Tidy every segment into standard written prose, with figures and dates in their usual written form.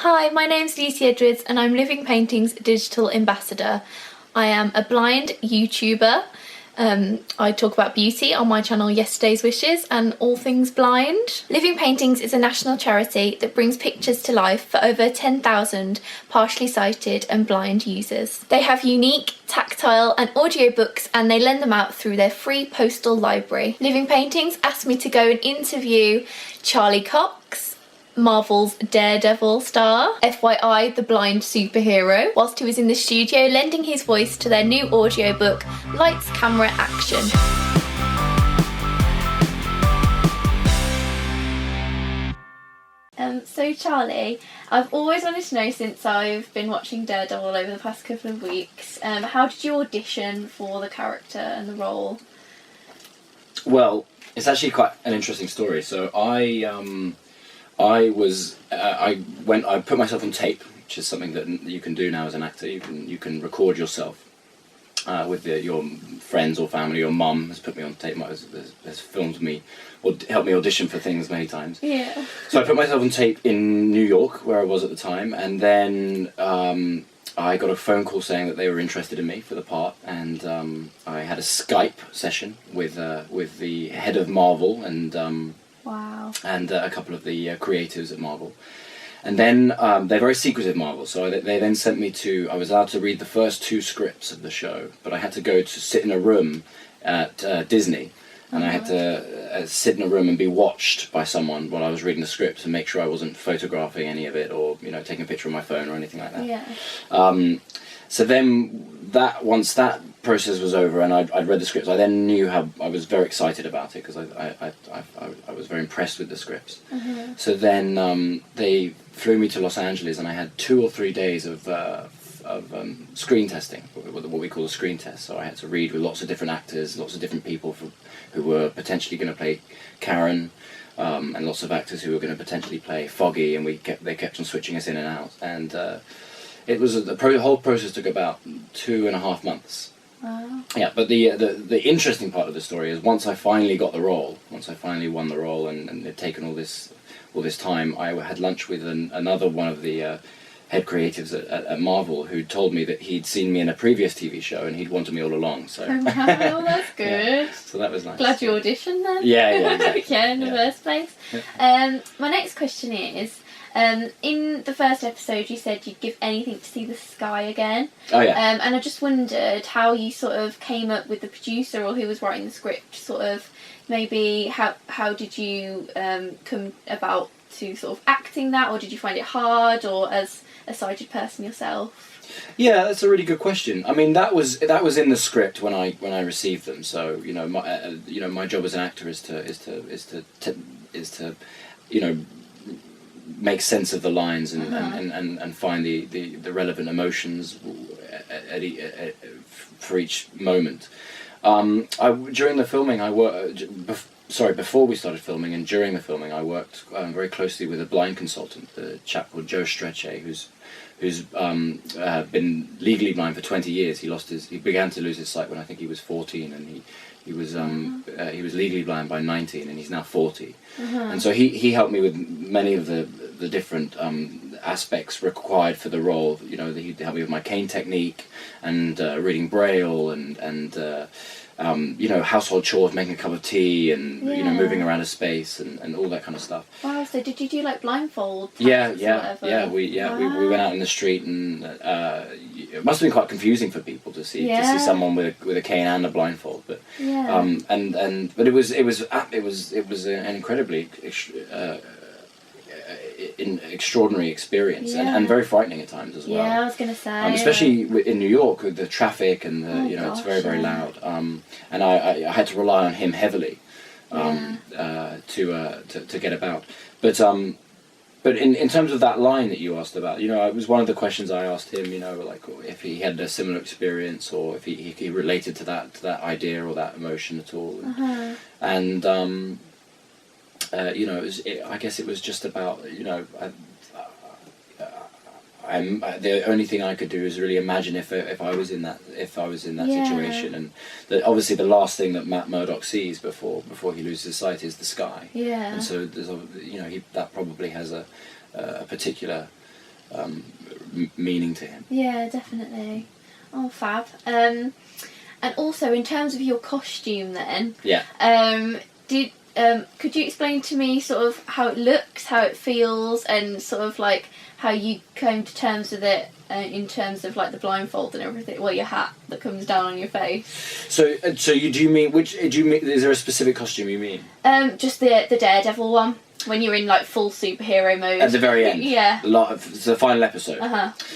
Hi, my name's Lucy Edwards and I'm Living Painting's digital ambassador. I am a blind YouTuber. I talk about beauty on my channel YesterdaysWishes and all things blind. Living Paintings is a national charity that brings pictures to life for over 10,000 partially sighted and blind users. They have unique, tactile and audio books and they lend them out through their free postal library. Living Paintings asked me to go and interview Charlie Cox, Marvel's Daredevil star, FYI the blind superhero, whilst he was in the studio lending his voice to their new audiobook, Lights, Camera, Action. So Charlie, I've always wanted to know since I've been watching Daredevil over the past couple of weeks, how did you audition for the character and the role? Well, it's actually quite an interesting story. So I put myself on tape, which is something that you can do now as an actor. You can record yourself with your friends or family. Your mum has put me on tape, has filmed me, or helped me audition for things many times. Yeah. So I put myself on tape in New York, where I was at the time, and then I got a phone call saying that they were interested in me for the part, and I had a Skype session with the head of Marvel and. Wow. And a couple of the creatives at Marvel. And then they're very secretive, Marvel, so they then sent me I was allowed to read the first 2 scripts of the show, but I had to go to sit in a room at Disney, and I had to sit in a room and be watched by someone while I was reading the script to make sure I wasn't photographing any of it or taking a picture of my phone or anything like that. Yeah. So then once that process was over and I'd read the scripts, I then knew how I was very excited about it because I was very impressed with the scripts. Mm-hmm. So then they flew me to Los Angeles and I had 2 or 3 days of screen testing, what we call a screen test. So I had to read with lots of different actors, lots of different people who were potentially going to play Karen, and lots of actors who were going to potentially play Foggy, and they kept on switching us in and out. And it was the whole process took about 2.5 months. Wow. Yeah, but the interesting part of the story is once I finally got the role, once I finally won the role, and it'd taken all this time, I had lunch with another one of the head creatives at Marvel who told me that he'd seen me in a previous TV show and he'd wanted me all along. So Oh, wow, that's good. Yeah, so that was nice. Glad you auditioned then. Yeah, exactly. Yeah, in the first place. My next question is, in the first episode you said you'd give anything to see the sky again. Oh yeah. And I just wondered how you sort of came up with the producer or who was writing the script, sort of maybe how did you come about to sort of acting that, or did you find it hard, or as a sighted person yourself? Yeah, that's a really good question. I mean, that was in the script when I received them. So my job as an actor is to make sense of the lines and find the relevant emotions for each moment. During the filming, before we started filming and during the filming, I worked very closely with a blind consultant, a chap called Joe Strecce, who's been legally blind for 20 years. He began to lose his sight when I think he was 14, and he was legally blind by 19, and he's now 40. And so he helped me with many of the different aspects required for the role. He'd help me with my cane technique and reading Braille and household chores, making a cup of tea and moving around a space and all that kind of stuff. Wow, so did you do like blindfold? Yeah. Wow. We went out in the street and it must have been quite confusing for people to see someone with a cane and a blindfold, but but it was an incredibly extraordinary experience and very frightening at times as well. Yeah, I was going to say. Especially in New York with the traffic and it's very, very loud. And I had to rely on him heavily to get about. But in terms of that line that you asked about, it was one of the questions I asked him. Like if he had a similar experience or if he related to that idea or that emotion at all. And I guess it was just about, the only thing I could do is really imagine if I was in that situation, and obviously the last thing that Matt Murdock sees before he loses his sight is the sky. Yeah. And so there's that probably has a particular meaning to him. Yeah, definitely. Oh, fab. And also, in terms of your costume then, could you explain to me sort of how it looks, how it feels, and sort of like how you came to terms with it in terms of like the blindfold and everything, well, your hat that comes down on your face? So do you mean, is there a specific costume you mean? Just the Daredevil one. When you're in like full superhero mode at the very end, yeah, it's the final episode.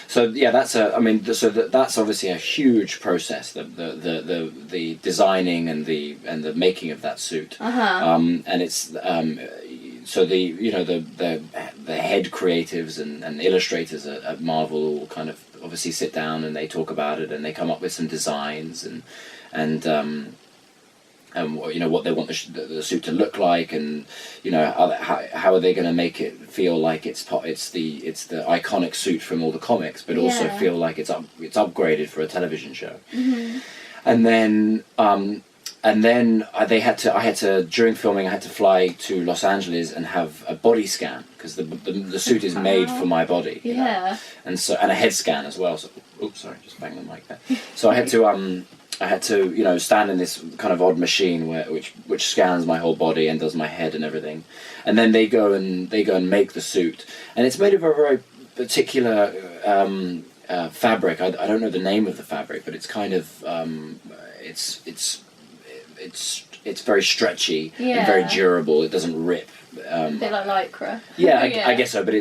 So yeah, that's that's obviously a huge process. The designing and the making of that suit, and it's so the head creatives and illustrators at Marvel all kind of obviously sit down and they talk about it and they come up with some designs and what they want the suit to look like, and how are they going to make it feel like it's the iconic suit from all the comics, but also feel like it's upgraded for a television show. And then I had to during filming I had to fly to Los Angeles and have a body scan because the suit is made for my body. And a head scan as well. So oops, sorry, just banged the mic there. So I had to stand in this kind of odd machine which scans my whole body and does my head and everything, and then they go and make the suit, and it's made of a very particular fabric. I don't know the name of the fabric, but it's kind of it's very stretchy and very durable. It doesn't rip. A bit like Lycra. Yeah, I guess so. But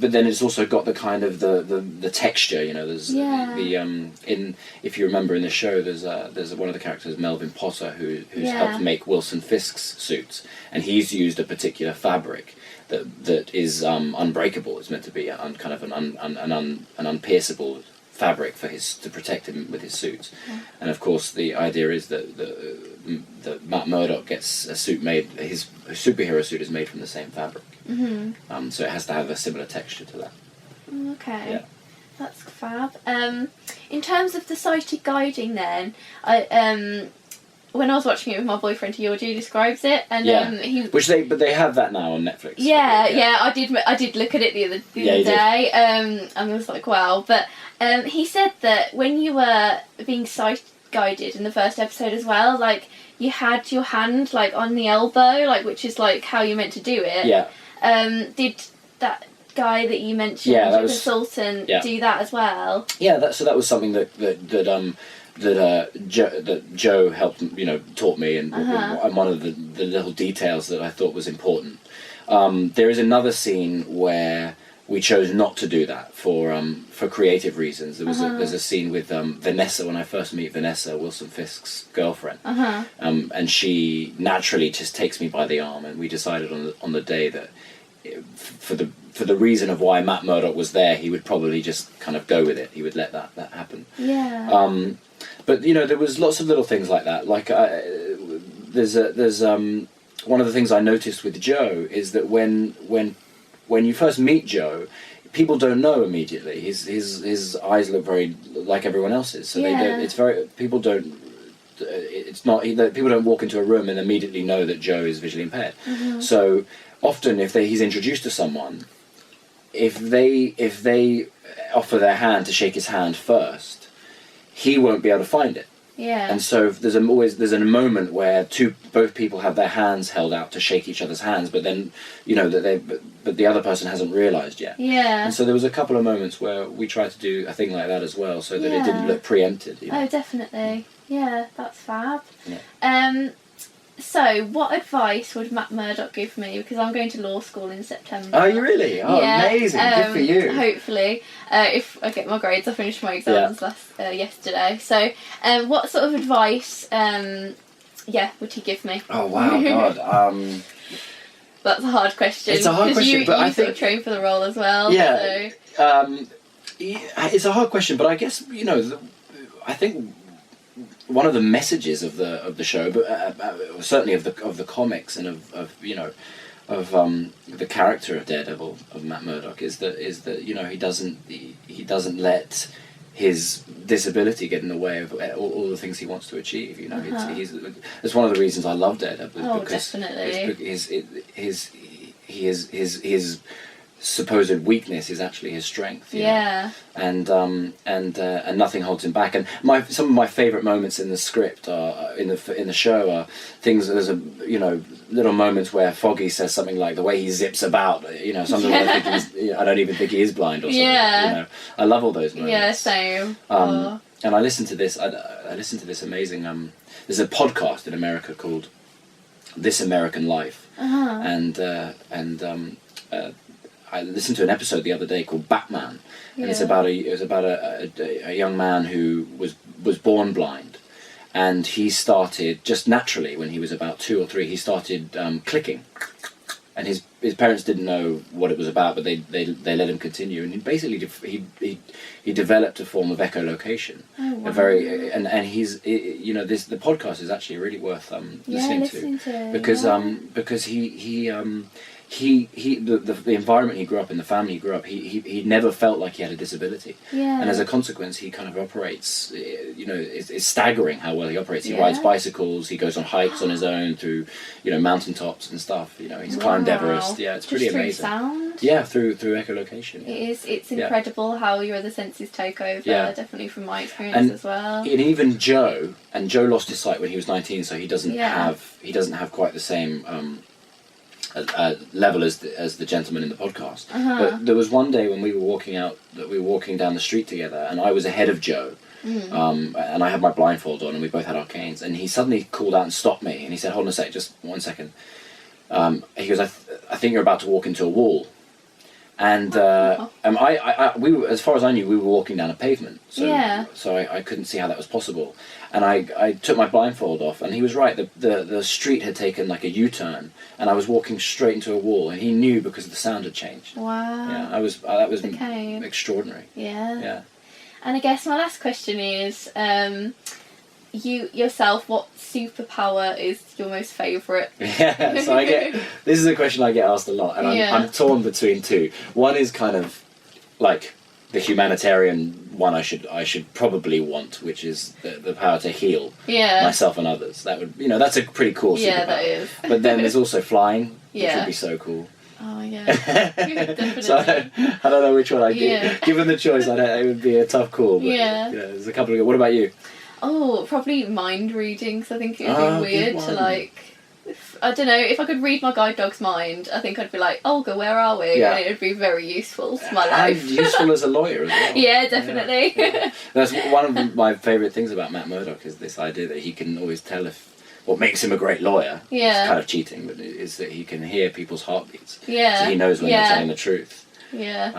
but then it's also got the kind of the texture. There's if you remember in the show, there's one of the characters, Melvin Potter, who's helped make Wilson Fisk's suits, and he's used a particular fabric that is unbreakable. It's meant to be an unpierceable fabric to protect him with his suits. And of course the idea is that Matt Murdock gets a suit made, his superhero suit is made from the same fabric. So it has to have a similar texture to that. Okay. Yeah. That's fab. In terms of the sighted guiding then, when I was watching it with my boyfriend, he already describes it, and but they have that now on Netflix. I did look at it the other day, and I was like, wow. But he said that when you were being sight guided in the first episode as well, like you had your hand like on the elbow, like which is like how you're meant to do it. Did that guy that you mentioned, the consultant, do that as well? So that was something that Joe helped, taught me, and one of the little details that I thought was important. There is another scene where we chose not to do that for creative reasons. There's a scene with Vanessa, when I first meet Vanessa, Wilson Fisk's girlfriend, and she naturally just takes me by the arm, and we decided on the day that for the reason of why Matt Murdock was there, he would probably just kind of go with it. He would let that happen. But there was lots of little things like that. Like there's one of the things I noticed with Joe is that when you first meet Joe, people don't know immediately. His eyes look very like everyone else's, so people don't walk into a room and immediately know that Joe is visually impaired. So often, if he's introduced to someone, if they offer their hand to shake his hand first, he won't be able to find it. And so there's a moment where both people have their hands held out to shake each other's hands, but then but the other person hasn't realised yet. And so there was a couple of moments where we tried to do a thing like that as well, so that it didn't look preempted. Oh, definitely. Yeah, that's fab. So, what advice would Matt Murdock give me? Because I'm going to law school in September. Oh, you really? Oh, amazing. Good for you. Hopefully. If I get my grades, I finished my exams yesterday. So, what sort of advice, would he give me? Oh, wow, God. That's a hard question. It's a hard question, but I think... you sort of trained for the role as well. Yeah. So. It's a hard question, but I guess, I think... one of the messages of the show, but certainly of the comics and of the character of Daredevil, of Matt Murdock, is that he doesn't let his disability get in the way of all the things he wants to achieve. It's one of the reasons I love Daredevil. Oh, definitely. His supposed weakness is actually his strength. You know? And nothing holds him back. And some of my favourite moments in the script are in the show are things. There's little moments where Foggy says something like the way he zips about. Something like I don't even think he is blind or something. I love all those moments. Yeah, same. And I listened to this. I listened to this amazing. There's a podcast in America called This American Life, and I listened to an episode the other day called Batman, and it was about a young man who was born blind, and he started just naturally when he was about 2 or 3. He started clicking, and his parents didn't know what it was about, but they let him continue, and he developed a form of echolocation. Oh, wow. And he's the podcast is actually really worth listening to because the environment he grew up in, the family he grew up, he never felt like he had a disability. And as a consequence, he kind of operates. It's staggering how well he operates. He rides bicycles. He goes on hikes on his own through mountaintops and stuff. He's climbed Everest. Yeah, it's pretty amazing. Sound? Yeah, through echolocation. Yeah. It's incredible how your other senses take over. Yeah. Definitely from my experience as well. And even Joe lost his sight when he was 19, so he doesn't have quite the same level as the gentleman in the podcast. But there was one day when we were walking down the street together, and I was ahead of Joe, and I had my blindfold on, and we both had our canes, and he suddenly called out and stopped me, and he said, "Hold on a sec, just 1 second." He goes, I think you're about to walk into a wall. And we were, as far as I knew, we were walking down a pavement, so I couldn't see how that was possible. And I took my blindfold off, and he was right. The street had taken like a U-turn, and I was walking straight into a wall. And he knew because the sound had changed. Wow. Yeah, that was extraordinary. Yeah. Yeah. And I guess my last question is, you yourself, what superpower is your most favourite? Yeah, so this is a question I get asked a lot, and I'm torn between two. One is kind of like the humanitarian one I should probably want, which is the power to heal myself and others. That would that's a pretty cool superpower. Yeah, that is. But then there's also flying, which would be so cool. Oh yeah, definitely. So I don't know which one I do. Yeah. Given the choice, it would be a tough call. But, there's a couple of. What about you? Oh, probably mind reading, because I think it would be weird to I don't know, if I could read my guide dog's mind, I think I'd be like, Olga, where are we? Yeah. And it would be very useful to my life. And useful as a lawyer as well. Yeah, definitely. Yeah. That's one of my favourite things about Matt Murdock, is this idea that he can always tell what makes him a great lawyer. Yeah. It's kind of cheating, but is that he can hear people's heartbeats. Yeah. So he knows when you're telling the truth. Yeah.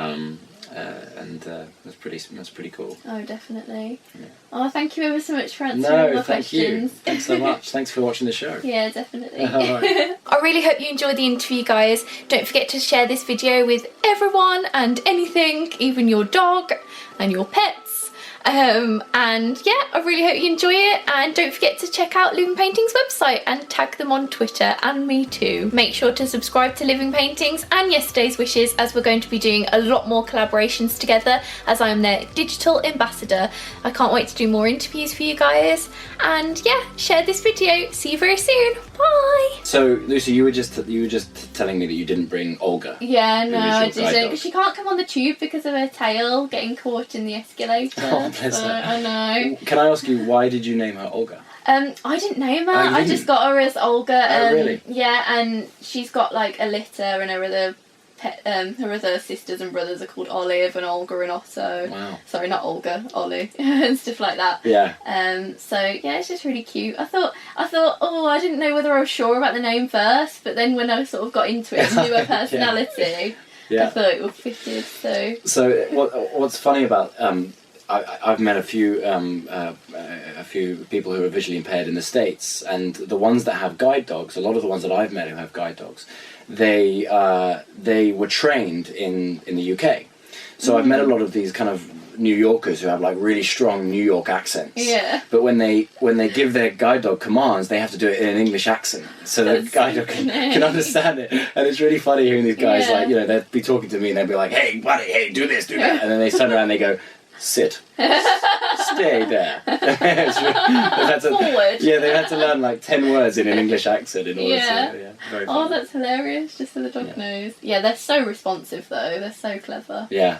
That's pretty cool. Oh, definitely. Yeah. Oh, thank you ever so much for answering all my questions. You. Thanks so much. Thanks for watching the show. Yeah, definitely. Right. I really hope you enjoyed the interview, guys. Don't forget to share this video with everyone and anything, even your dog and your pets. And yeah, I really hope you enjoy it, and don't forget to check out Living Paintings website and tag them on Twitter, and me too. Make sure to subscribe to Living Paintings and Yesterday's Wishes, as we're going to be doing a lot more collaborations together, as I'm their digital ambassador. I can't wait to do more interviews for you guys, and yeah, share this video. See you very soon. Bye. So Lucy, you were just telling me that you didn't bring Olga. Yeah, no, I didn't, because she can't come on the tube because of her tail getting caught in the escalator. Oh, bless her. I know. Can I ask you, why did you name her Olga? I didn't name her. Oh, I just got her as Olga. Oh, really? Yeah, and she's got like a litter, and her other sisters and brothers are called Olive and Olga and Otto. Wow. Sorry, not Olga, Ollie, and stuff like that. Yeah. So yeah, it's just really cute. I thought, oh, I didn't know whether I was sure about the name first, but then when I sort of got into it and knew her personality, I thought it would fitted. So what's funny about I've met a few people who are visually impaired in the States, and the ones that have guide dogs, a lot of the ones that I've met who have guide dogs, they were trained in the UK. So I've met a lot of these kind of New Yorkers who have like really strong New York accents. Yeah. But when they give their guide dog commands, they have to do it in an English accent, so the guide dog can understand it. And it's really funny hearing these guys they'd be talking to me and they'd be like, "Hey, buddy, hey, do this, do that," and then they turn around and they go, "Sit, stay there. Forward. Yeah, they had to learn like 10 words in an English accent in order Yeah. to. Yeah, very Oh, funny. that's hilarious, just so the dog knows. Yeah, they're so responsive though, they're so clever. Yeah.